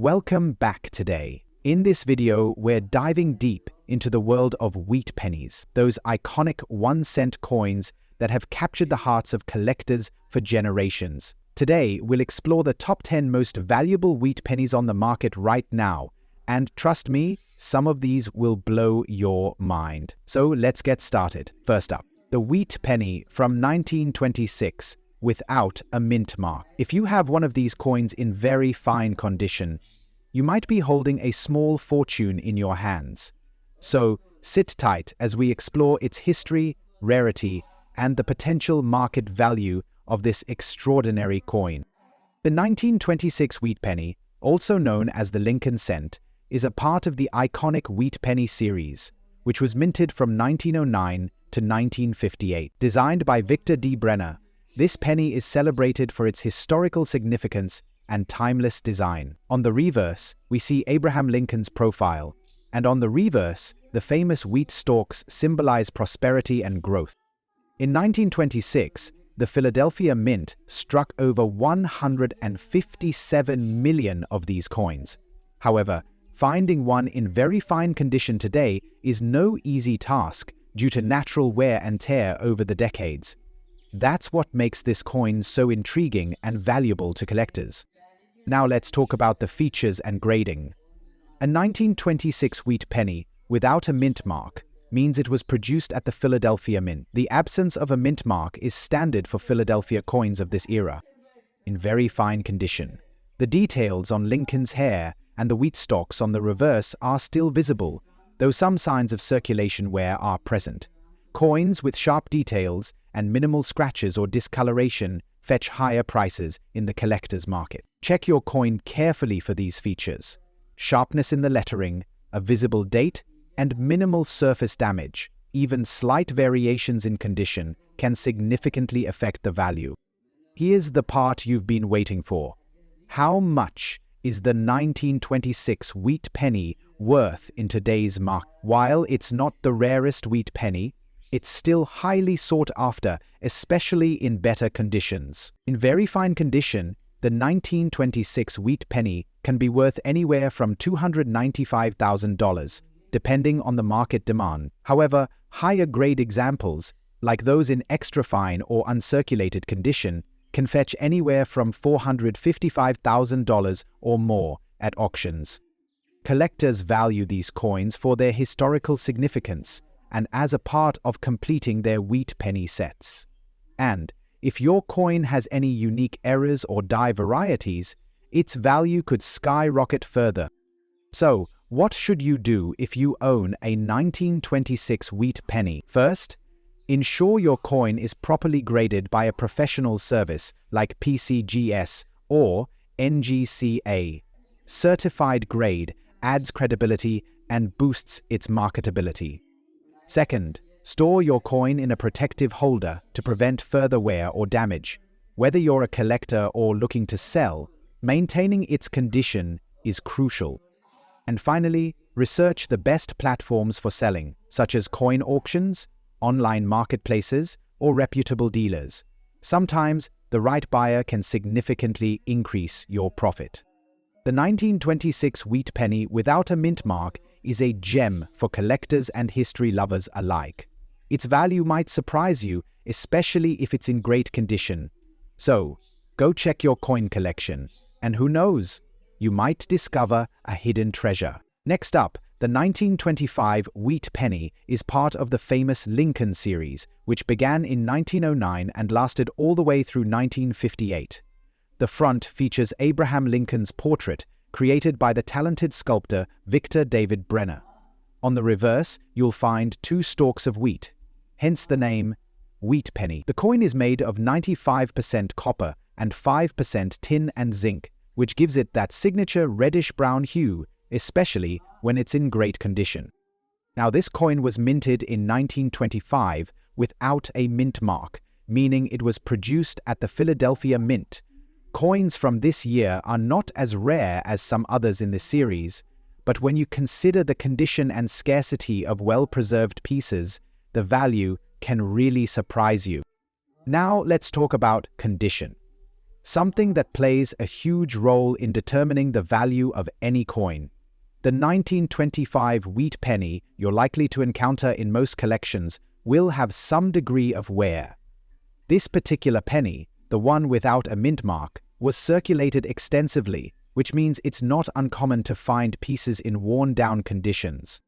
Welcome back today. In this video, we're diving deep into the world of wheat pennies, those iconic 1-cent coins that have captured the hearts of collectors for generations. Today, we'll explore the top 10 most valuable wheat pennies on the market right now. And trust me, some of these will blow your mind. So let's get started. First up, the wheat penny from 1926 without a mint mark. If you have one of these coins in very fine condition, you might be holding a small fortune in your hands. So sit tight as we explore its history, rarity, and the potential market value of this extraordinary coin. The 1926 wheat penny, also known as the Lincoln cent, is a part of the iconic wheat penny series, which was minted from 1909 to 1958. Designed by Victor D. Brenner, this penny is celebrated for its historical significance and timeless design. On the reverse, we see Abraham Lincoln's profile, and on the reverse, the famous wheat stalks symbolize prosperity and growth. In 1926, the Philadelphia Mint struck over 157 million of these coins. However, finding one in very fine condition today is no easy task due to natural wear and tear over the decades. That's what makes this coin so intriguing and valuable to collectors. Now let's talk about the features and grading. A 1926 wheat penny without a mint mark means it was produced at the Philadelphia Mint. The absence of a mint mark is standard for Philadelphia coins of this era. In very fine condition. The details on Lincoln's hair and the wheat stalks on the reverse are still visible, though some signs of circulation wear are present. Coins with sharp details and minimal scratches or discoloration fetch higher prices in the collector's market. Check your coin carefully for these features: sharpness in the lettering, a visible date, and minimal surface damage. Even slight variations in condition can significantly affect the value. Here's the part you've been waiting for. How much is the 1926 wheat penny worth in today's market? While it's not the rarest wheat penny, it's still highly sought after, especially in better conditions. In very fine condition, the 1926 wheat penny can be worth anywhere from $295,000, depending on the market demand. However, higher grade examples, like those in extra fine or uncirculated condition, can fetch anywhere from $455,000 or more at auctions. Collectors value these coins for their historical significance and as a part of completing their wheat penny sets. And if your coin has any unique errors or die varieties, its value could skyrocket further. So, what should you do if you own a 1926 wheat penny? First, ensure your coin is properly graded by a professional service like PCGS or NGCA. Certified grade adds credibility and boosts its marketability. Second, store your coin in a protective holder to prevent further wear or damage. Whether you're a collector or looking to sell, maintaining its condition is crucial. And finally, research the best platforms for selling, such as coin auctions, online marketplaces, or reputable dealers. Sometimes, the right buyer can significantly increase your profit. The 1926 wheat penny without a mint mark is a gem for collectors and history lovers alike. Its value might surprise you, especially if it's in great condition. So, go check your coin collection, and who knows, you might discover a hidden treasure. Next up, the 1925 wheat penny is part of the famous Lincoln series, which began in 1909 and lasted all the way through 1958. The front features Abraham Lincoln's portrait, created by the talented sculptor Victor David Brenner. On the reverse, you'll find 2 stalks of wheat, hence the name wheat penny. The coin is made of 95% copper and 5% tin and zinc, which gives it that signature reddish-brown hue, especially when it's in great condition. Now, this coin was minted in 1925 without a mint mark, meaning it was produced at the Philadelphia Mint. Coins from this year are not as rare as some others in the series, but when you consider the condition and scarcity of well-preserved pieces, the value can really surprise you. Now let's talk about condition. something that plays a huge role in determining the value of any coin. The 1925 wheat penny you're likely to encounter in most collections will have some degree of wear. This particular penny, the one without a mint mark, was circulated extensively, which means it's not uncommon to find pieces in worn-down conditions.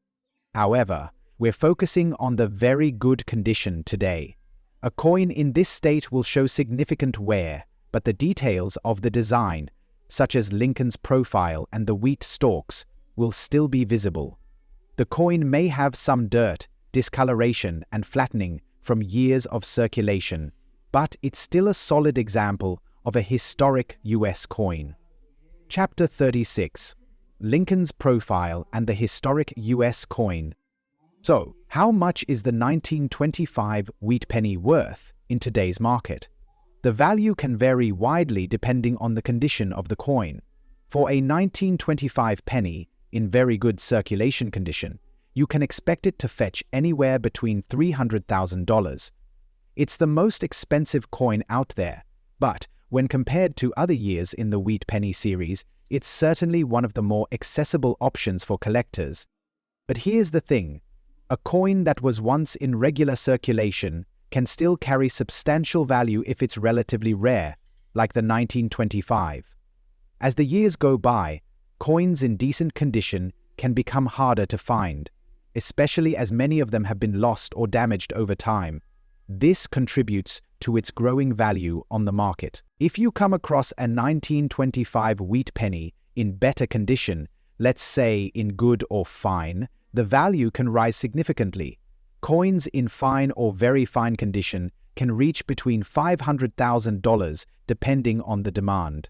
However, we're focusing on the very good condition today. A coin in this state will show significant wear, but the details of the design, such as Lincoln's profile and the wheat stalks, will still be visible. The coin may have some dirt, discoloration, and flattening from years of circulation, but it's still a solid example of a historic US coin. Chapter 36. Lincoln's Profile and the Historic US Coin. So, how much is the 1925 wheat penny worth in today's market? The value can vary widely depending on the condition of the coin. For a 1925 penny, in very good circulation condition, you can expect it to fetch anywhere between $300,000. It's the most expensive coin out there, but when compared to other years in the wheat penny series, it's certainly one of the more accessible options for collectors. But here's the thing, a coin that was once in regular circulation can still carry substantial value if it's relatively rare, like the 1925. As the years go by, coins in decent condition can become harder to find, especially as many of them have been lost or damaged over time. This contributes to its growing value on the market. If you come across a 1925 wheat penny in better condition, let's say in good or fine, the value can rise significantly. Coins in fine or very fine condition can reach between $500,000 depending on the demand.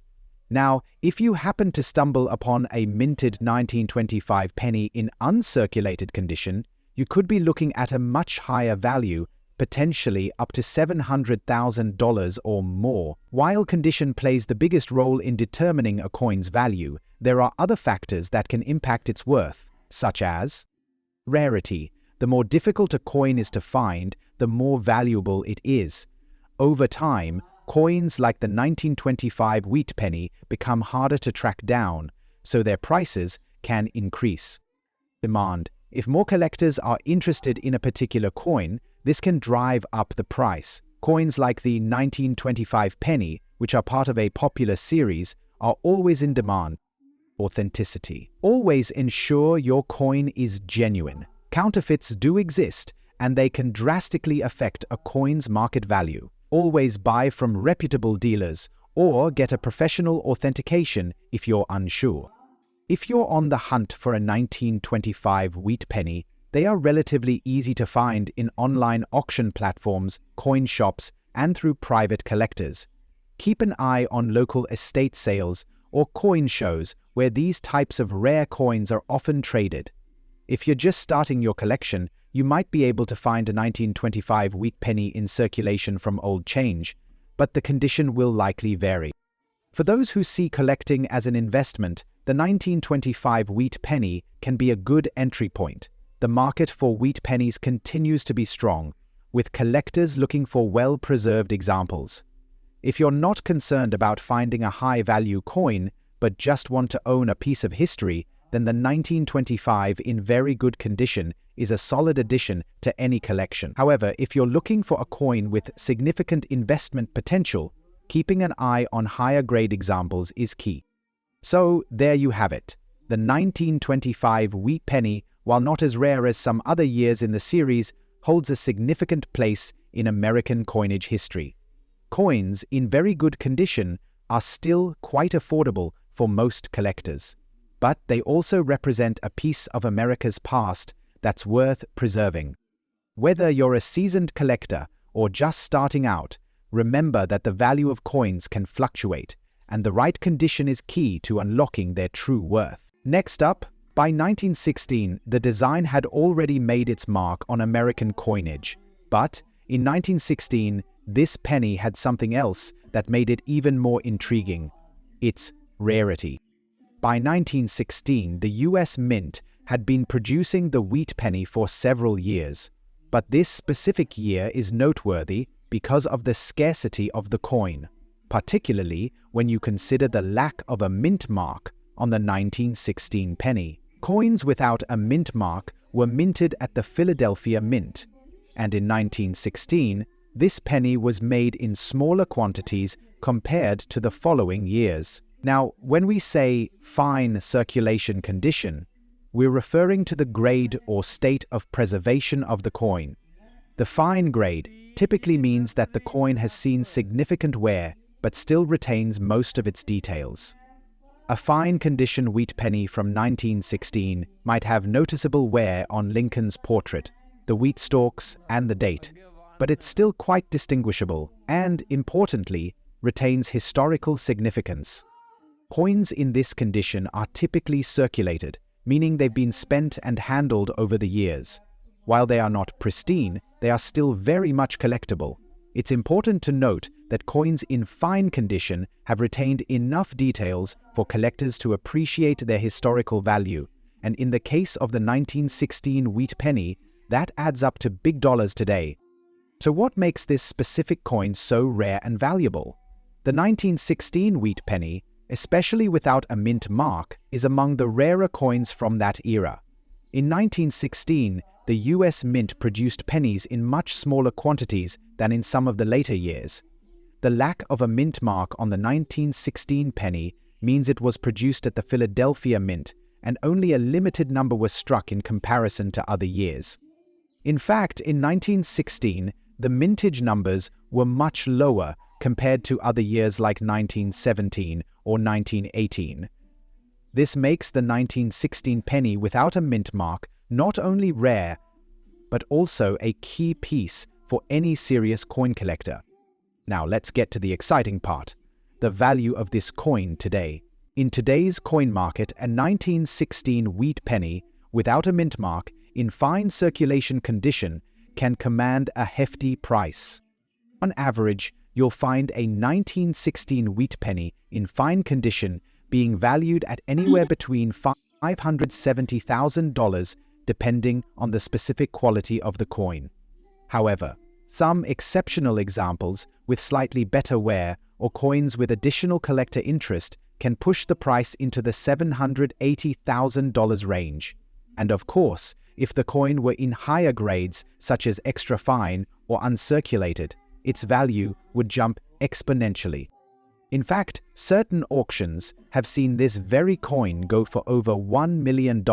Now, if you happen to stumble upon a minted 1925 penny in uncirculated condition, you could be looking at a much higher value, potentially up to $700,000 or more. While condition plays the biggest role in determining a coin's value, there are other factors that can impact its worth, such as rarity. The more difficult a coin is to find, the more valuable it is. Over time, coins like the 1925 wheat penny become harder to track down, so their prices can increase. Demand. If more collectors are interested in a particular coin, this can drive up the price. Coins like the 1925 penny, which are part of a popular series, are always in demand. Authenticity. Always ensure your coin is genuine. Counterfeits do exist, and they can drastically affect a coin's market value. Always buy from reputable dealers or get a professional authentication if you're unsure. If you're on the hunt for a 1925 wheat penny, they are relatively easy to find in online auction platforms, coin shops, and through private collectors. Keep an eye on local estate sales or coin shows where these types of rare coins are often traded. If you're just starting your collection, you might be able to find a 1925 wheat penny in circulation from old change, but the condition will likely vary. For those who see collecting as an investment, the 1925 wheat penny can be a good entry point. The market for wheat pennies continues to be strong, with collectors looking for well-preserved examples. If you're not concerned about finding a high-value coin, but just want to own a piece of history, then the 1925 in very good condition is a solid addition to any collection. However, if you're looking for a coin with significant investment potential, keeping an eye on higher-grade examples is key. So, there you have it. The 1925 wheat penny, while not as rare as some other years in the series, holds a significant place in American coinage history. Coins in very good condition are still quite affordable for most collectors, but they also represent a piece of America's past that's worth preserving. Whether you're a seasoned collector or just starting out, remember that the value of coins can fluctuate, and the right condition is key to unlocking their true worth. Next up, by 1916, the design had already made its mark on American coinage, but in 1916, this penny had something else that made it even more intriguing: its rarity. By 1916, the US Mint had been producing the wheat penny for several years, but this specific year is noteworthy because of the scarcity of the coin. particularly when you consider the lack of a mint mark on the 1916 penny. Coins without a mint mark were minted at the Philadelphia Mint, and in 1916, this penny was made in smaller quantities compared to the following years. Now, when we say fine circulation condition, we're referring to the grade or state of preservation of the coin. The fine grade typically means that the coin has seen significant wear but still retains most of its details. A fine condition wheat penny from 1916 might have noticeable wear on Lincoln's portrait, the wheat stalks, and the date, but it's still quite distinguishable and, importantly, retains historical significance. Coins in this condition are typically circulated, meaning they've been spent and handled over the years. While they are not pristine, they are still very much collectible. It's important to note that coins in fine condition have retained enough details for collectors to appreciate their historical value, and in the case of the 1916 wheat penny, that adds up to big dollars today. So what makes this specific coin so rare and valuable? The 1916 wheat penny, especially without a mint mark, is among the rarer coins from that era. In 1916, the US Mint produced pennies in much smaller quantities than in some of the later years. The lack of a mint mark on the 1916 penny means it was produced at the Philadelphia Mint, and only a limited number was struck in comparison to other years. In fact, in 1916, the mintage numbers were much lower compared to other years like 1917 or 1918. This makes the 1916 penny without a mint mark not only rare, but also a key piece for any serious coin collector. Now let's get to the exciting part, the value of this coin today. In today's coin market, a 1916 wheat penny without a mint mark in fine circulation condition can command a hefty price. On average, you'll find a 1916 wheat penny in fine condition being valued at anywhere between $570,000 depending on the specific quality of the coin. However, some exceptional examples with slightly better wear or coins with additional collector interest can push the price into the $780,000 range. And of course, if the coin were in higher grades such as extra fine or uncirculated, its value would jump exponentially. In fact, certain auctions have seen this very coin go for over $1 million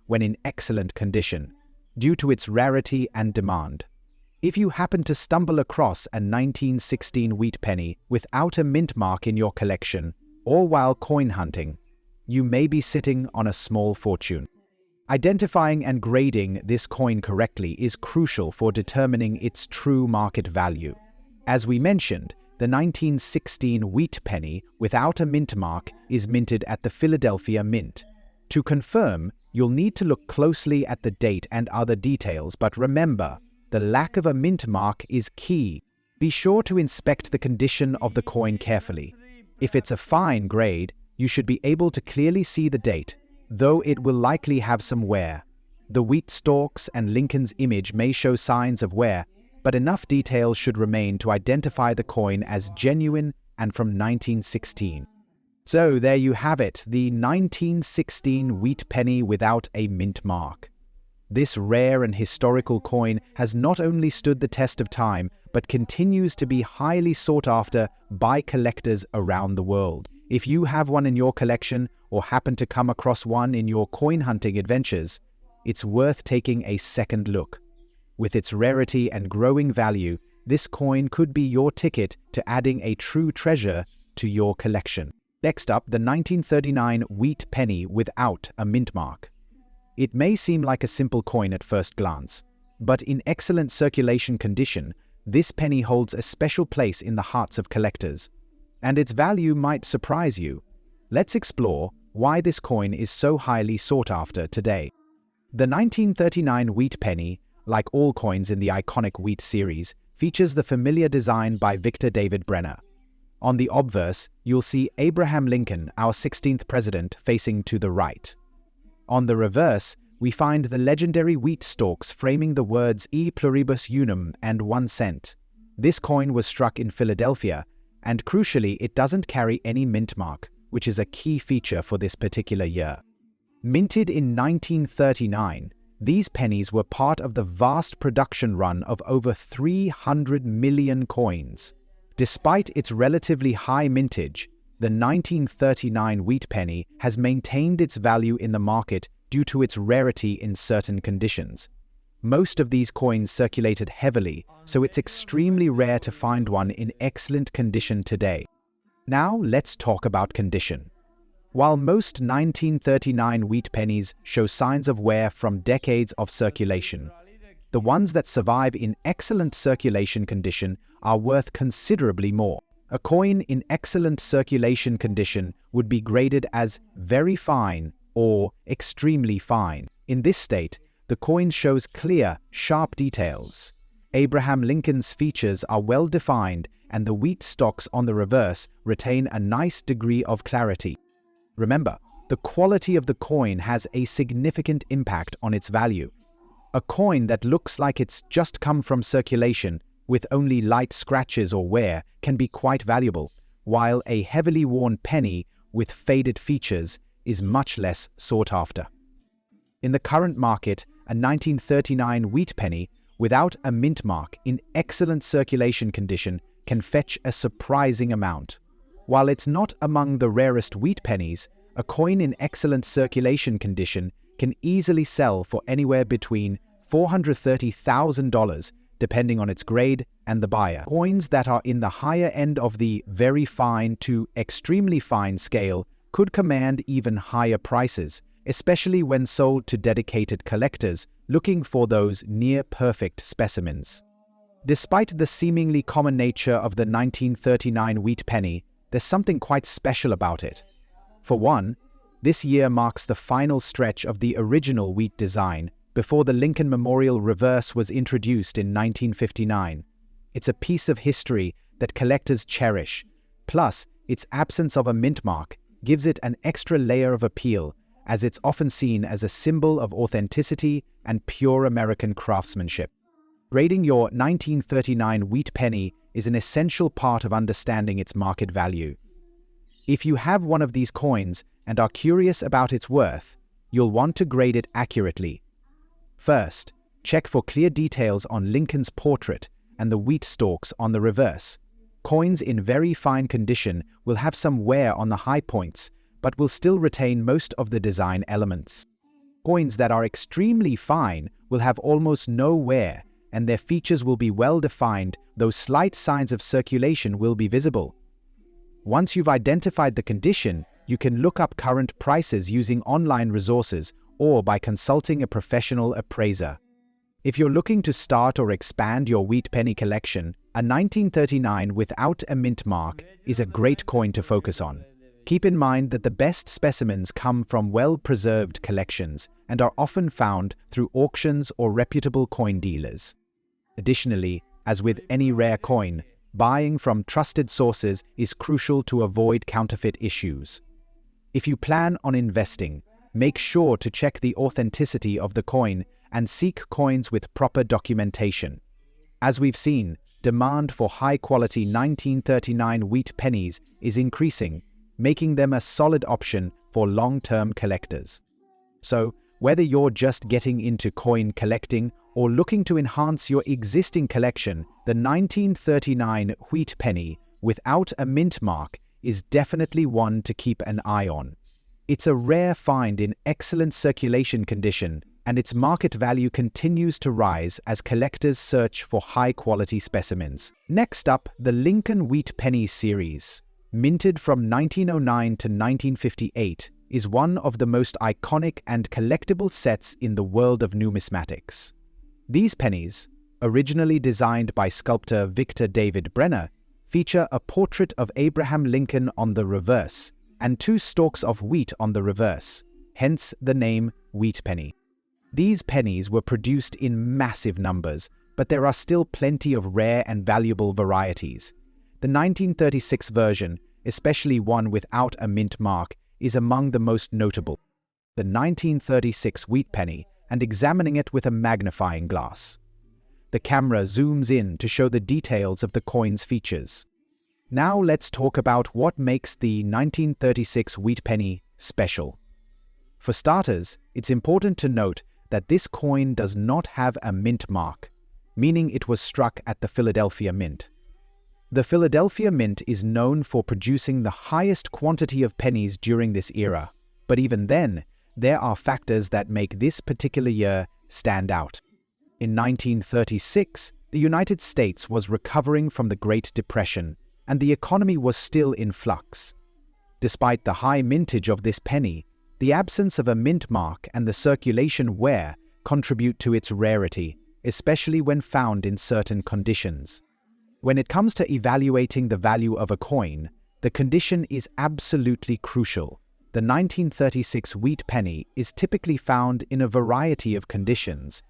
when in excellent condition, due to its rarity and demand. If you happen to stumble across a 1916 wheat penny without a mint mark in your collection, or while coin hunting, you may be sitting on a small fortune. Identifying and grading this coin correctly is crucial for determining its true market value. As we mentioned, the 1916 wheat penny without a mint mark is minted at the Philadelphia Mint. To confirm, you'll need to look closely at the date and other details, but remember, the lack of a mint mark is key. Be sure to inspect the condition of the coin carefully. If it's a fine grade, you should be able to clearly see the date, though it will likely have some wear. The wheat stalks and Lincoln's image may show signs of wear, but enough details should remain to identify the coin as genuine and from 1916. So there you have it, the 1916 wheat penny without a mint mark. This rare and historical coin has not only stood the test of time, but continues to be highly sought after by collectors around the world. If you have one in your collection or happen to come across one in your coin hunting adventures, it's worth taking a second look. With its rarity and growing value, this coin could be your ticket to adding a true treasure to your collection. Next up, the 1939 wheat penny without a mint mark. It may seem like a simple coin at first glance, but in excellent circulation condition, this penny holds a special place in the hearts of collectors, and its value might surprise you. Let's explore why this coin is so highly sought after today. The 1939 wheat penny, like all coins in the iconic wheat series, features the familiar design by Victor David Brenner. On the obverse, you'll see Abraham Lincoln, our 16th president, facing to the right. On the reverse, we find the legendary wheat stalks framing the words E pluribus unum and 1 cent. This coin was struck in Philadelphia And crucially, it doesn't carry any mint mark, which is a key feature for this particular year. Minted in 1939, these pennies were part of the vast production run of over 300 million coins. Despite its relatively high mintage, the 1939 wheat penny has maintained its value in the market due to its rarity in certain conditions. Most of these coins circulated heavily, so it's extremely rare to find one in excellent condition today. Now let's talk about condition. While most 1939 wheat pennies show signs of wear from decades of circulation, the ones that survive in excellent circulation condition are worth considerably more. A coin in excellent circulation condition would be graded as very fine or extremely fine. In this state, the coin shows clear, sharp details. Abraham Lincoln's features are well defined, and the wheat stalks on the reverse retain a nice degree of clarity. Remember, the quality of the coin has a significant impact on its value. A coin that looks like it's just come from circulation with only light scratches or wear can be quite valuable, while a heavily worn penny with faded features is much less sought after. In the current market, a 1939 wheat penny without a mint mark in excellent circulation condition can fetch a surprising amount. While it's not among the rarest wheat pennies, a coin in excellent circulation condition can easily sell for anywhere between $430,000 depending on its grade and the buyer. Coins that are in the higher end of the very fine to extremely fine scale could command even higher prices, especially when sold to dedicated collectors looking for those near-perfect specimens. Despite the seemingly common nature of the 1939 wheat penny, there's something quite special about it. For one, this year marks the final stretch of the original wheat design before the Lincoln Memorial reverse was introduced in 1959. It's a piece of history that collectors cherish. Plus, its absence of a mint mark gives it an extra layer of appeal, as it's often seen as a symbol of authenticity and pure American craftsmanship. Grading your 1939 wheat penny is an essential part of understanding its market value. If you have one of these coins and are curious about its worth, you'll want to grade it accurately. First, check for clear details on Lincoln's portrait and the wheat stalks on the reverse. Coins in very fine condition will have some wear on the high points, but will still retain most of the design elements. Coins that are extremely fine will have almost no wear, and their features will be well defined, though slight signs of circulation will be visible. Once you've identified the condition, you can look up current prices using online resources or by consulting a professional appraiser. If you're looking to start or expand your wheat penny collection, a 1939 without a mint mark is a great coin to focus on. Keep in mind that the best specimens come from well-preserved collections and are often found through auctions or reputable coin dealers. Additionally, as with any rare coin, buying from trusted sources is crucial to avoid counterfeit issues. If you plan on investing, make sure to check the authenticity of the coin and seek coins with proper documentation. As we've seen, demand for high-quality 1939 wheat pennies is increasing, making them a solid option for long-term collectors. So, whether you're just getting into coin collecting or looking to enhance your existing collection, the 1939 wheat penny without a mint mark is definitely one to keep an eye on. It's a rare find in excellent circulation condition, and its market value continues to rise as collectors search for high-quality specimens. Next up, the Lincoln Wheat Penny series. Minted from 1909 to 1958, is one of the most iconic and collectible sets in the world of numismatics. These pennies, originally designed by sculptor Victor David Brenner, feature a portrait of Abraham Lincoln on the reverse and two stalks of wheat on the reverse, hence the name wheat penny. These pennies were produced in massive numbers, but there are still plenty of rare and valuable varieties. The 1936 version, especially one without a mint mark, is among the most notable. The 1936 wheat penny, and examining it with a magnifying glass. The camera zooms in to show the details of the coin's features. Now let's talk about what makes the 1936 wheat penny special. For starters, it's important to note that this coin does not have a mint mark, meaning it was struck at the Philadelphia Mint. The Philadelphia Mint is known for producing the highest quantity of pennies during this era, but even then, there are factors that make this particular year stand out. In 1936, the United States was recovering from the Great Depression, and the economy was still in flux. Despite the high mintage of this penny, the absence of a mint mark and the circulation wear contribute to its rarity, especially when found in certain conditions. When it comes to evaluating the value of a coin, the condition is absolutely crucial. The 1936 wheat penny is typically found in a variety of conditions,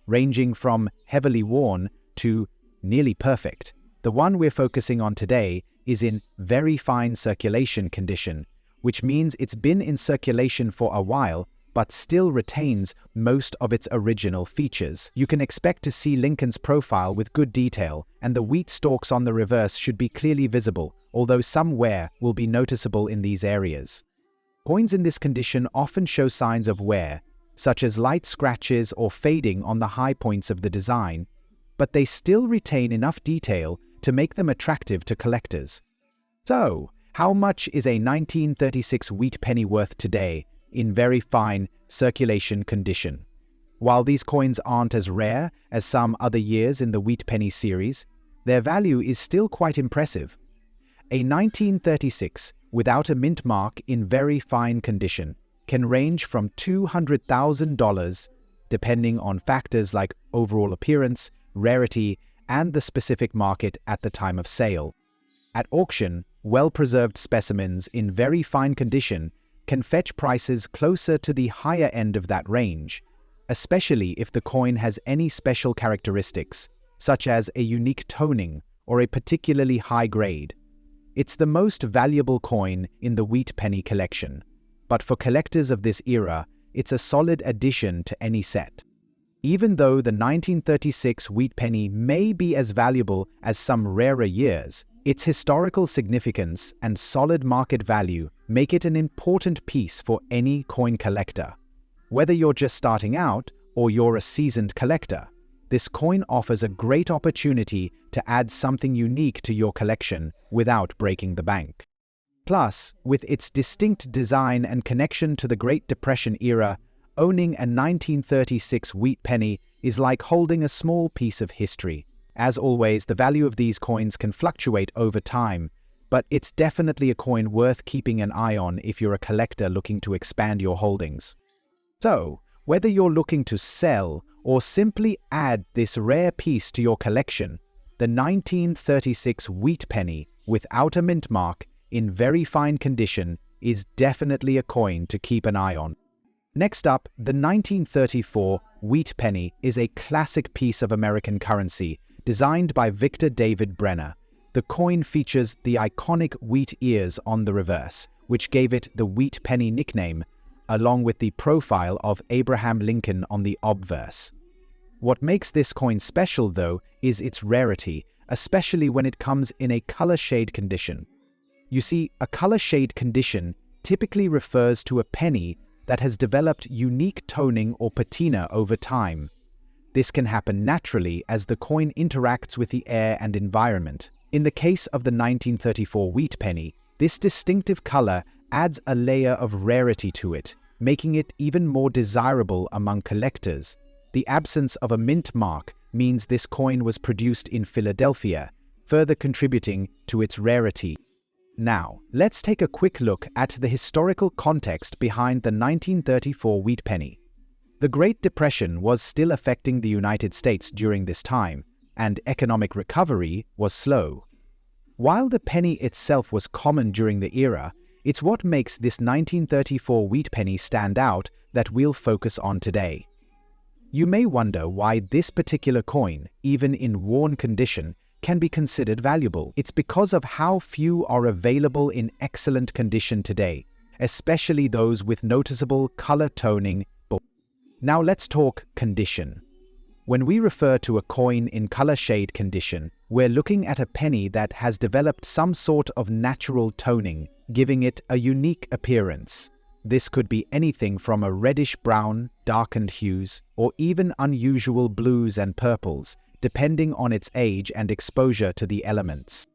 ranging from heavily worn to nearly perfect. The one we're focusing on today is in very fine circulation condition, which means it's been in circulation for a while but still retains most of its original features. You can expect to see Lincoln's profile with good detail, and the wheat stalks on the reverse should be clearly visible, although some wear will be noticeable in these areas. Coins in this condition often show signs of wear, such as light scratches or fading on the high points of the design, but they still retain enough detail to make them attractive to collectors. So, how much is a 1936 wheat penny worth today in very fine circulation condition? While these coins aren't as rare as some other years in the wheat penny series, their value is still quite impressive. A 1936 without a mint mark in very fine condition can range from $200,000 depending on factors like overall appearance, rarity, and the specific market at the time of sale. At auction, well-preserved specimens in very fine condition can fetch prices closer to the higher end of that range, especially if the coin has any special characteristics, such as a unique toning or a particularly high grade. It's the most valuable coin in the wheat penny collection, but for collectors of this era, it's a solid addition to any set. Even though the 1936 wheat penny may be as valuable as some rarer years, its historical significance and solid market value make it an important piece for any coin collector. Whether you're just starting out or you're a seasoned collector, this coin offers a great opportunity to add something unique to your collection without breaking the bank. Plus, with its distinct design and connection to the Great Depression era, owning a 1936 wheat penny is like holding a small piece of history. As always, the value of these coins can fluctuate over time, but it's definitely a coin worth keeping an eye on if you're a collector looking to expand your holdings. So, whether you're looking to sell or simply add this rare piece to your collection, the 1936 wheat penny without a mint mark in very fine condition is definitely a coin to keep an eye on. Next up, the 1934 wheat penny is a classic piece of American currency designed by Victor David Brenner. The coin features the iconic wheat ears on the reverse, which gave it the wheat penny nickname, along with the profile of Abraham Lincoln on the obverse. What makes this coin special, though, is its rarity, especially when it comes in a color shade condition. You see, a color shade condition typically refers to a penny that has developed unique toning or patina over time. This can happen naturally as the coin interacts with the air and environment. In the case of the 1934 wheat penny, this distinctive color adds a layer of rarity to it, making it even more desirable among collectors. The absence of a mint mark means this coin was produced in Philadelphia, further contributing to its rarity. Now, let's take a quick look at the historical context behind the 1934 wheat penny. The Great Depression was still affecting the United States during this time, and economic recovery was slow. While the penny itself was common during the era, it's what makes this 1934 wheat penny stand out that we'll focus on today. You may wonder why this particular coin, even in worn condition, can be considered valuable. It's because of how few are available in excellent condition today, especially those with noticeable color toning. Now let's talk condition. When we refer to a coin in color shade condition, we're looking at a penny that has developed some sort of natural toning, giving it a unique appearance. This could be anything from a reddish-brown, darkened hues, or even unusual blues and purples, depending on its age and exposure to the elements.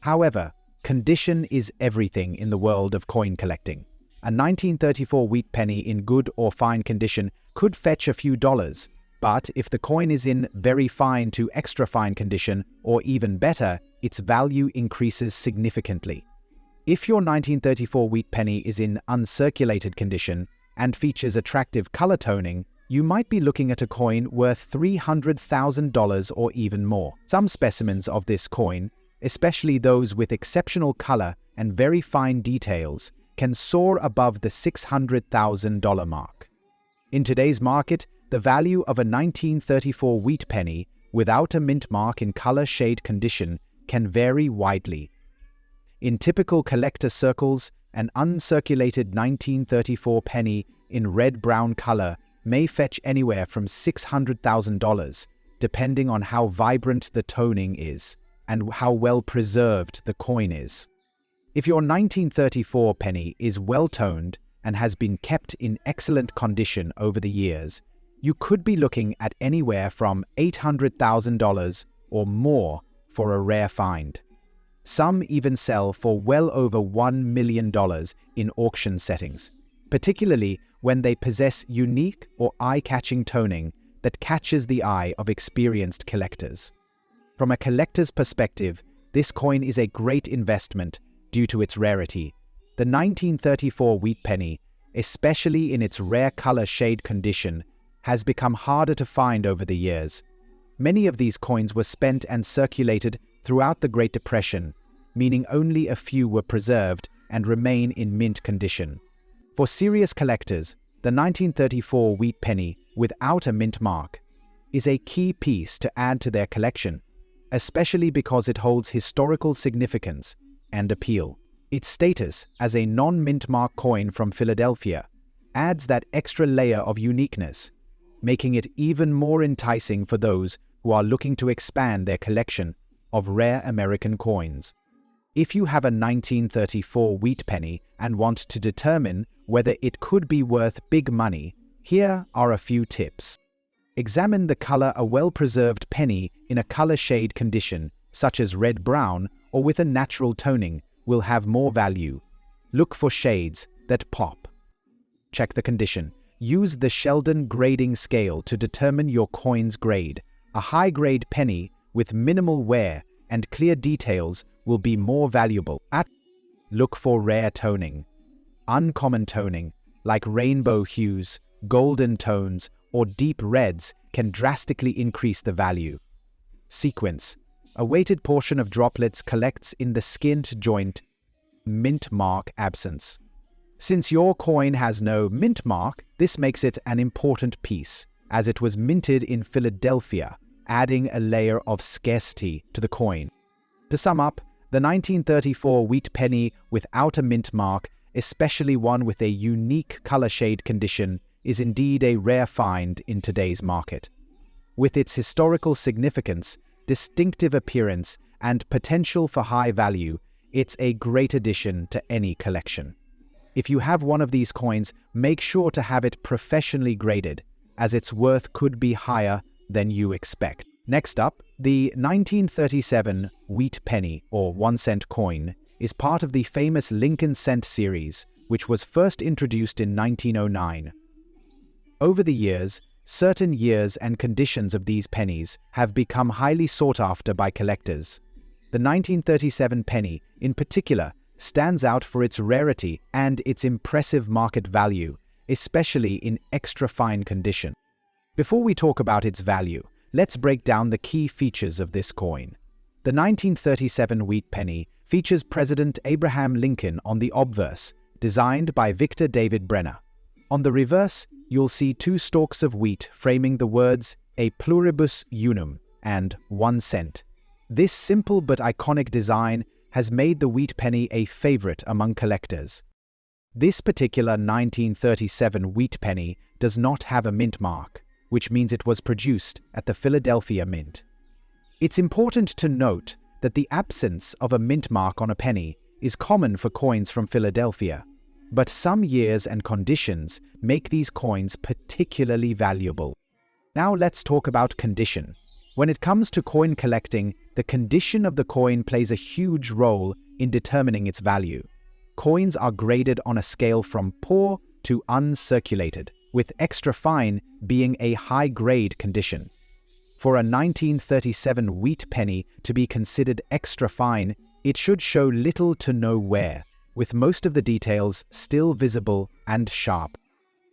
However, condition is everything in the world of coin collecting. A 1934 wheat penny in good or fine condition could fetch a few dollars, but if the coin is in very fine to extra fine condition, or even better, its value increases significantly. If your 1934 wheat penny is in uncirculated condition and features attractive color toning, you might be looking at a coin worth $300,000 or even more. Some specimens of this coin, especially those with exceptional color and very fine details, can soar above the $600,000 mark. In today's market, the value of a 1934 wheat penny without a mint mark in color shade condition can vary widely. In typical collector circles, an uncirculated 1934 penny in red-brown color may fetch anywhere from $600,000, depending on how vibrant the toning is and how well preserved the coin is. If your 1934 penny is well-toned and has been kept in excellent condition over the years, you could be looking at anywhere from $800,000 or more for a rare find. Some even sell for well over $1 million in auction settings, particularly when they possess unique or eye-catching toning that catches the eye of experienced collectors. From a collector's perspective, this coin is a great investment due to its rarity. The 1934 wheat penny, especially in its rare color shade condition, has become harder to find over the years. Many of these coins were spent and circulated throughout the Great Depression, meaning only a few were preserved and remain in mint condition. For serious collectors, the 1934 wheat penny without a mint mark is a key piece to add to their collection, especially because it holds historical significance and appeal. Its status as a non-mint mark coin from Philadelphia adds that extra layer of uniqueness, making it even more enticing for those who are looking to expand their collection of rare American coins. If you have a 1934 wheat penny and want to determine whether it could be worth big money, here are a few tips. Examine the color. A well-preserved penny in a color shade condition, such as red-brown or with a natural toning, will have more value. Look for shades that pop. Check the condition. Use the Sheldon grading scale to determine your coin's grade. A high-grade penny with minimal wear and clear details will be more valuable. Look for rare toning. Uncommon toning, like rainbow hues, golden tones, or deep reds, can drastically increase the value. Sequence. A weighted portion of droplets collects in the skinned joint. Mint mark absence. Since your coin has no mint mark, this makes it an important piece, as it was minted in Philadelphia, adding a layer of scarcity to the coin. To sum up, the 1934 wheat penny without a mint mark, especially one with a unique color shade condition, is indeed a rare find in today's market. With its historical significance, distinctive appearance, and potential for high value, it's a great addition to any collection. If you have one of these coins, make sure to have it professionally graded, as its worth could be higher than you expect. Next up, the 1937 wheat penny or 1-cent coin is part of the famous Lincoln cent series, which was first introduced in 1909. Over the years, certain years and conditions of these pennies have become highly sought after by collectors. The 1937 penny, in particular, stands out for its rarity and its impressive market value, especially in extra-fine condition. Before we talk about its value, let's break down the key features of this coin. The 1937 wheat penny features President Abraham Lincoln on the obverse, designed by Victor David Brenner. On the reverse, you'll see two stalks of wheat framing the words "A pluribus unum" and 1 cent. This simple but iconic design has made the wheat penny a favorite among collectors. This particular 1937 wheat penny does not have a mint mark. which means it was produced at the Philadelphia Mint. It's important to note that the absence of a mint mark on a penny is common for coins from Philadelphia, but some years and conditions make these coins particularly valuable. Now let's talk about condition. When it comes to coin collecting, the condition of the coin plays a huge role in determining its value. Coins are graded on a scale from poor to uncirculated, with extra fine being a high-grade condition. For a 1937 wheat penny to be considered extra fine, it should show little to no wear, with most of the details still visible and sharp.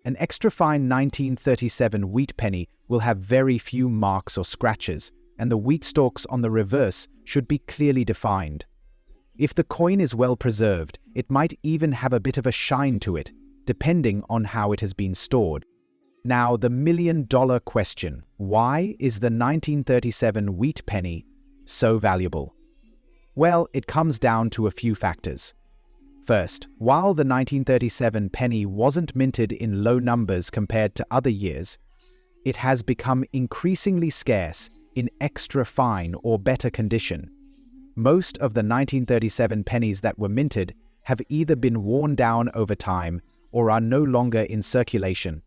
An extra fine 1937 wheat penny will have very few marks or scratches, and the wheat stalks on the reverse should be clearly defined. If the coin is well preserved, it might even have a bit of a shine to it, depending on how it has been stored. Now, the million-dollar question: why is the 1937 wheat penny so valuable? Well, it comes down to a few factors. First, while the 1937 penny wasn't minted in low numbers compared to other years, it has become increasingly scarce in extra fine or better condition. Most of the 1937 pennies that were minted have either been worn down over time or are no longer in circulation.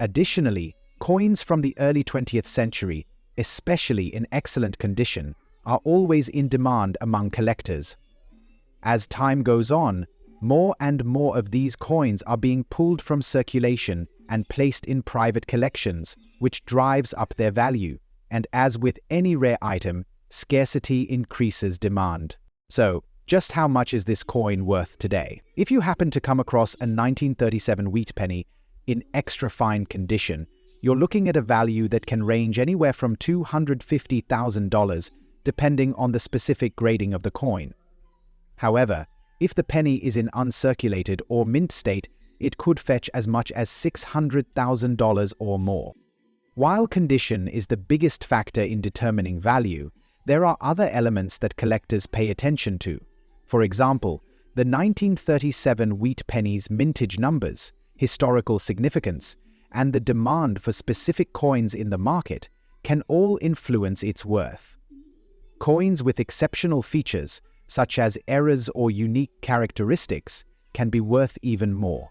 Additionally, coins from the early 20th century, especially in excellent condition, are always in demand among collectors. As time goes on, more and more of these coins are being pulled from circulation and placed in private collections, which drives up their value. And as with any rare item, scarcity increases demand. So, just how much is this coin worth today? If you happen to come across a 1937 wheat penny in extra fine condition, you're looking at a value that can range anywhere from $250,000, depending on the specific grading of the coin. However, if the penny is in uncirculated or mint state, it could fetch as much as $600,000 or more. While condition is the biggest factor in determining value, there are other elements that collectors pay attention to. For example, the 1937 wheat penny's mintage numbers, historical significance, and the demand for specific coins in the market can all influence its worth. Coins with exceptional features, such as errors or unique characteristics, can be worth even more.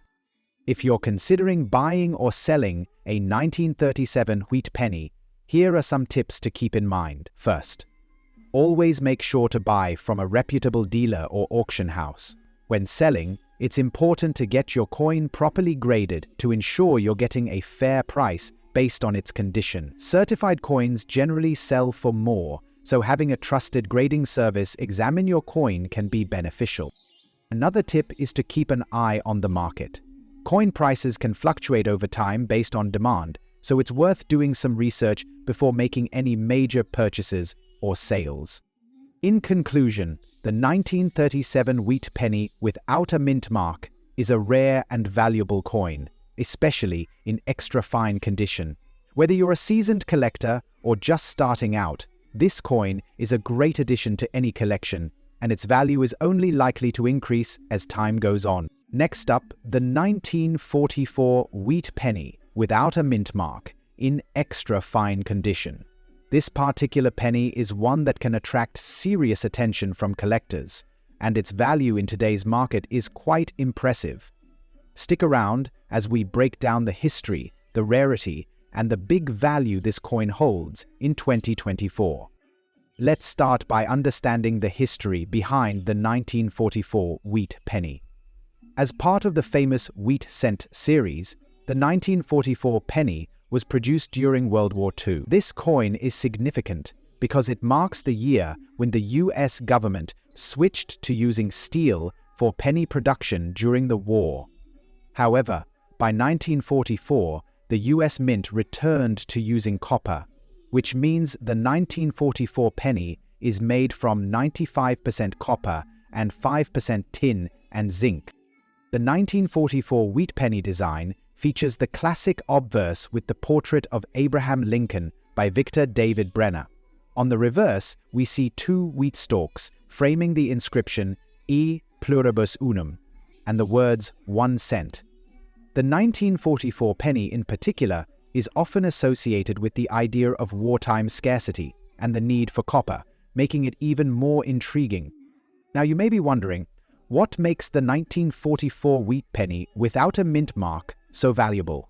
If you're considering buying or selling a 1937 wheat penny, here are some tips to keep in mind. First, always make sure to buy from a reputable dealer or auction house. When selling, it's important to get your coin properly graded to ensure you're getting a fair price based on its condition. Certified coins generally sell for more, so having a trusted grading service examine your coin can be beneficial. Another tip is to keep an eye on the market. Coin prices can fluctuate over time based on demand, so it's worth doing some research before making any major purchases or sales. In conclusion, the 1937 wheat penny without a mint mark is a rare and valuable coin, especially in extra fine condition. Whether you're a seasoned collector or just starting out, this coin is a great addition to any collection, and its value is only likely to increase as time goes on. Next up, the 1944 wheat penny without a mint mark in extra fine condition. This particular penny is one that can attract serious attention from collectors, and its value in today's market is quite impressive. Stick around as we break down the history, the rarity, and the big value this coin holds in 2024. Let's start by understanding the history behind the 1944 wheat penny. As part of the famous Wheat Cent series, the 1944 penny was produced during World War II. This coin is significant because it marks the year when the US government switched to using steel for penny production during the war. However, by 1944, the US Mint returned to using copper, which means the 1944 penny is made from 95% copper and 5% tin and zinc. The 1944 wheat penny design features the classic obverse with the portrait of Abraham Lincoln by Victor David Brenner. On the reverse, we see two wheat stalks framing the inscription E pluribus unum and the words 1 cent. The 1944 penny in particular is often associated with the idea of wartime scarcity and the need for copper, making it even more intriguing. Now you may be wondering, what makes the 1944 wheat penny without a mint mark so valuable?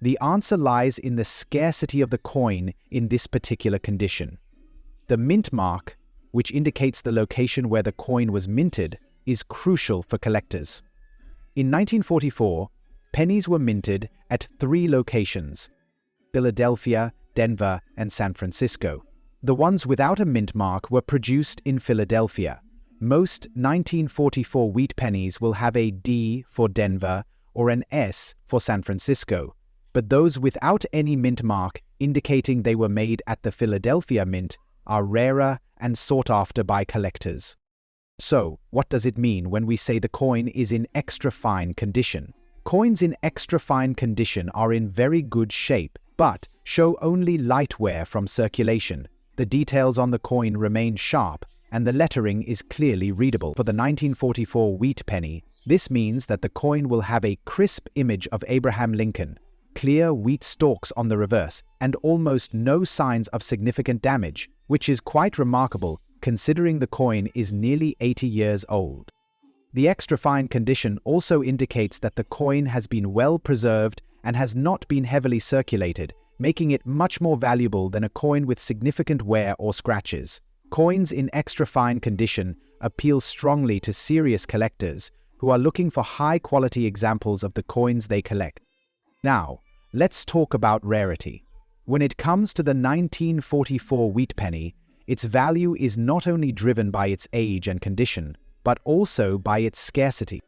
The answer lies in the scarcity of the coin in this particular condition. The mint mark, which indicates the location where the coin was minted, is crucial for collectors. In 1944, pennies were minted at 3 locations: Philadelphia, Denver, and San Francisco. The ones without a mint mark were produced in Philadelphia. Most 1944 wheat pennies will have a D for Denver or an S for San Francisco, but those without any mint mark indicating they were made at the Philadelphia Mint are rarer and sought after by collectors. So, what does it mean when we say the coin is in extra fine condition? Coins in extra fine condition are in very good shape, but show only light wear from circulation. The details on the coin remain sharp, and the lettering is clearly readable. For the 1944 wheat penny, this means that the coin will have a crisp image of Abraham Lincoln, clear wheat stalks on the reverse, and almost no signs of significant damage, which is quite remarkable considering the coin is nearly 80 years old. The extra fine condition also indicates that the coin has been well preserved and has not been heavily circulated, making it much more valuable than a coin with significant wear or scratches. Coins in extra fine condition appeal strongly to serious collectors who are looking for high-quality examples of the coins they collect. Now, let's talk about rarity. When it comes to the 1944 wheat penny, its value is not only driven by its age and condition, but also by its scarcity.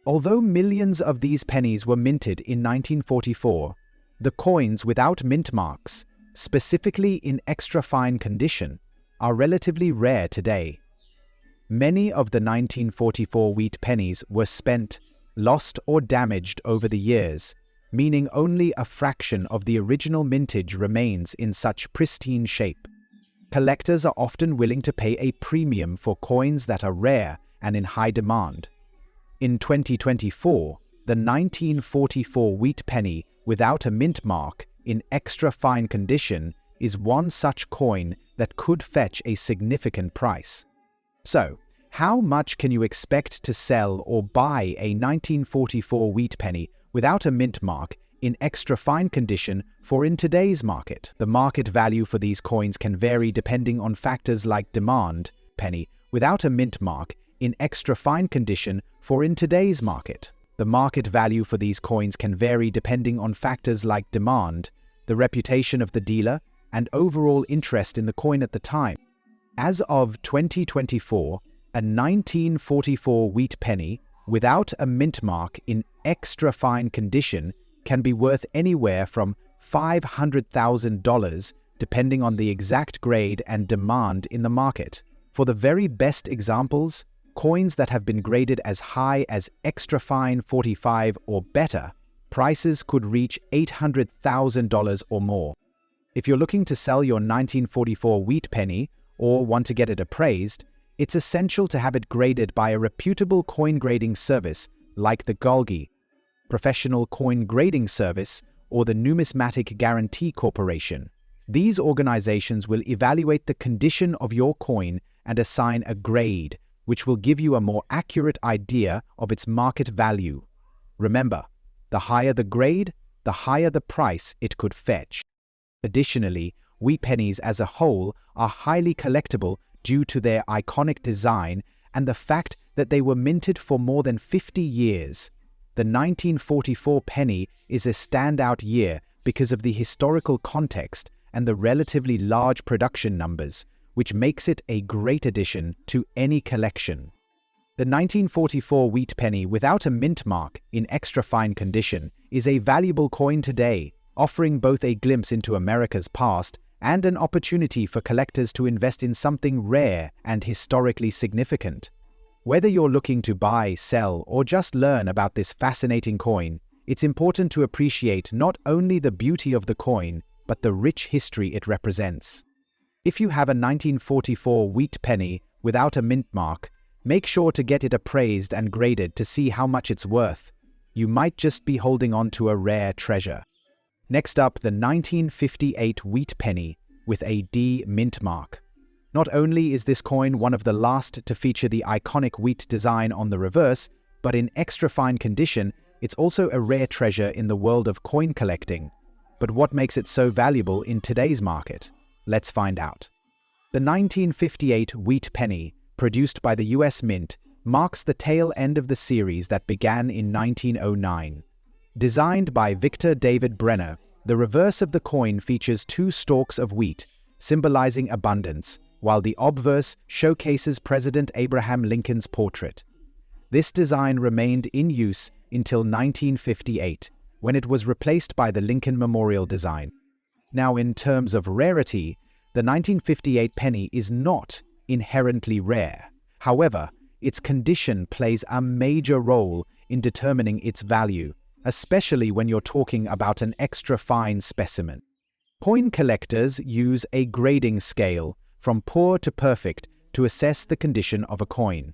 Although millions of these pennies were minted in 1944, the coins without mint marks, specifically in extra fine condition, are relatively rare today. Many of the 1944 wheat pennies were spent, lost, or damaged over the years, meaning only a fraction of the original mintage remains in such pristine shape. Collectors are often willing to pay a premium for coins that are rare and in high demand. In 2024, the 1944 wheat penny without a mint mark in extra fine condition is one such coin that could fetch a significant price. So, how much can you expect to sell or buy a 1944 wheat penny without a mint mark in extra fine condition for in today's market? The market value for these coins can vary depending on factors like demand. Penny without a mint mark in extra fine condition for in today's market. The market value for these coins can vary depending on factors like demand, the reputation of the dealer, and overall interest in the coin at the time. As of 2024, a 1944 wheat penny without a mint mark in extra fine condition can be worth anywhere from $500,000 depending on the exact grade and demand in the market. For the very best examples, coins that have been graded as high as extra fine 45 or better, prices could reach $800,000 or more. If you're looking to sell your 1944 wheat penny or want to get it appraised, it's essential to have it graded by a reputable coin grading service like the Golgi Professional Coin Grading Service or the Numismatic Guarantee Corporation. These organizations will evaluate the condition of your coin and assign a grade, which will give you a more accurate idea of its market value. Remember, the higher the grade, the higher the price it could fetch. Additionally, wheat pennies as a whole are highly collectible due to their iconic design and the fact that they were minted for more than 50 years. The 1944 penny is a standout year because of the historical context and the relatively large production numbers, which makes it a great addition to any collection. The 1944 wheat penny without a mint mark in extra fine condition is a valuable coin today, offering both a glimpse into America's past and an opportunity for collectors to invest in something rare and historically significant. Whether you're looking to buy, sell, or just learn about this fascinating coin, it's important to appreciate not only the beauty of the coin, but the rich history it represents. If you have a 1944 wheat penny without a mint mark, make sure to get it appraised and graded to see how much it's worth. You might just be holding on to a rare treasure. Next up, the 1958 wheat penny with a D mint mark. Not only is this coin one of the last to feature the iconic wheat design on the reverse, but in extra fine condition, it's also a rare treasure in the world of coin collecting. But what makes it so valuable in today's market? Let's find out. The 1958 wheat penny, produced by the US Mint, marks the tail end of the series that began in 1909. Designed by Victor David Brenner, the reverse of the coin features two stalks of wheat, symbolizing abundance, while the obverse showcases President Abraham Lincoln's portrait. This design remained in use until 1958, when it was replaced by the Lincoln Memorial design. Now, in terms of rarity, the 1958 penny is not inherently rare. However, its condition plays a major role in determining its value, especially when you're talking about an extra fine specimen. Coin collectors use a grading scale from poor to perfect to assess the condition of a coin.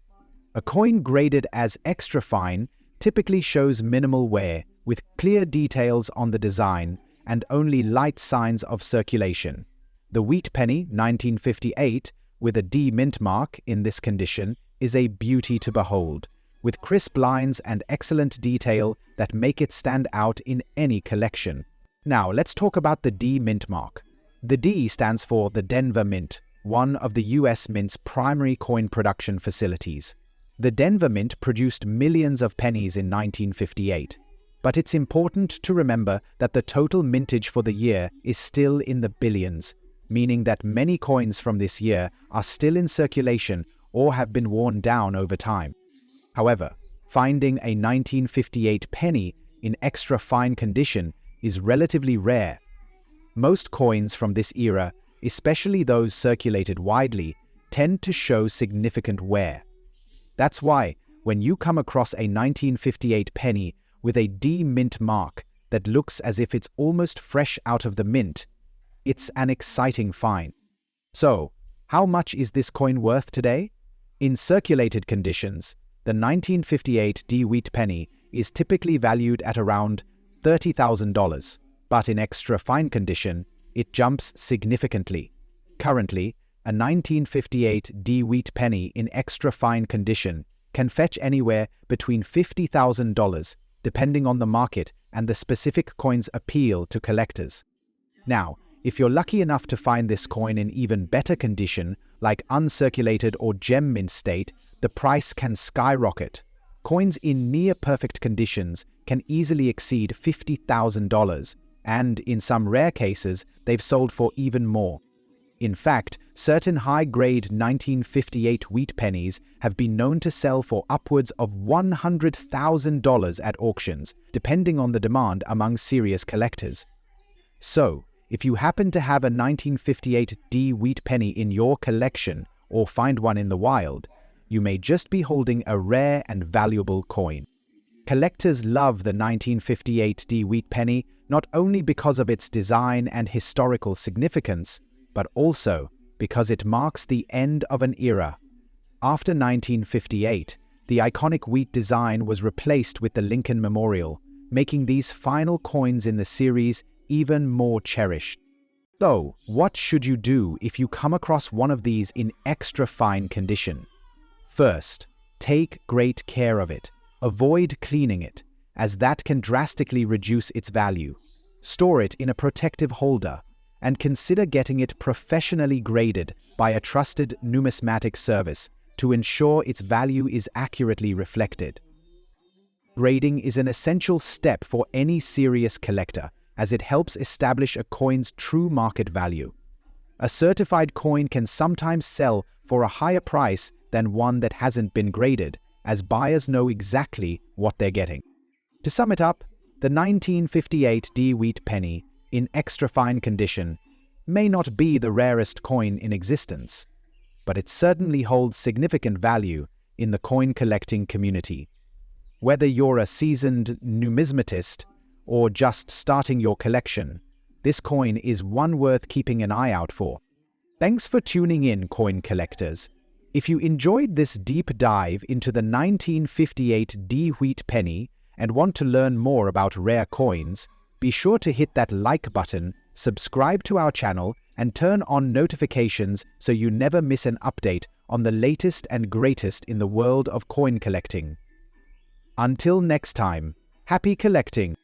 A coin graded as extra fine typically shows minimal wear, with clear details on the design and only light signs of circulation. The wheat penny 1958, with a D mint mark in this condition, is a beauty to behold, with crisp lines and excellent detail that make it stand out in any collection. Now, let's talk about the D mint mark. The D stands for the Denver Mint, one of the US Mint's primary coin production facilities. The Denver Mint produced millions of pennies in 1958, but it's important to remember that the total mintage for the year is still in the billions, meaning that many coins from this year are still in circulation or have been worn down over time. However, finding a 1958 penny in extra fine condition is relatively rare. Most coins from this era, especially those circulated widely, tend to show significant wear. That's why, when you come across a 1958 penny with a D mint mark that looks as if it's almost fresh out of the mint, it's an exciting find. So, how much is this coin worth today? In circulated conditions, the 1958 D wheat penny is typically valued at around $30,000, but in extra fine condition, it jumps significantly. Currently, a 1958 D wheat penny in extra fine condition can fetch anywhere between $50,000, depending on the market and the specific coin's appeal to collectors. Now, if you're lucky enough to find this coin in even better condition, like uncirculated or gem mint state, the price can skyrocket. Coins in near-perfect conditions can easily exceed $50,000, and in some rare cases, they've sold for even more. In fact, certain high-grade 1958 wheat pennies have been known to sell for upwards of $100,000 at auctions, depending on the demand among serious collectors. So, if you happen to have a 1958 D wheat penny in your collection or find one in the wild, you may just be holding a rare and valuable coin. Collectors love the 1958 D wheat penny not only because of its design and historical significance, but also because it marks the end of an era. After 1958, the iconic wheat design was replaced with the Lincoln Memorial, making these final coins in the series even more cherished. So, what should you do if you come across one of these in extra fine condition? First, take great care of it. Avoid cleaning it, as that can drastically reduce its value. Store it in a protective holder, and consider getting it professionally graded by a trusted numismatic service to ensure its value is accurately reflected. Grading is an essential step for any serious collector, as it helps establish a coin's true market value. A certified coin can sometimes sell for a higher price than one that hasn't been graded, as buyers know exactly what they're getting. To sum it up, the 1958 D wheat penny, in extra fine condition, may not be the rarest coin in existence, but it certainly holds significant value in the coin collecting community. Whether you're a seasoned numismatist or just starting your collection, this coin is one worth keeping an eye out for. Thanks for tuning in, coin collectors. If you enjoyed this deep dive into the 1958 D wheat penny and want to learn more about rare coins, Be sure to hit that like button, subscribe to our channel, and turn on notifications so you never miss an update on the latest and greatest in the world of coin collecting. Until next time, happy collecting!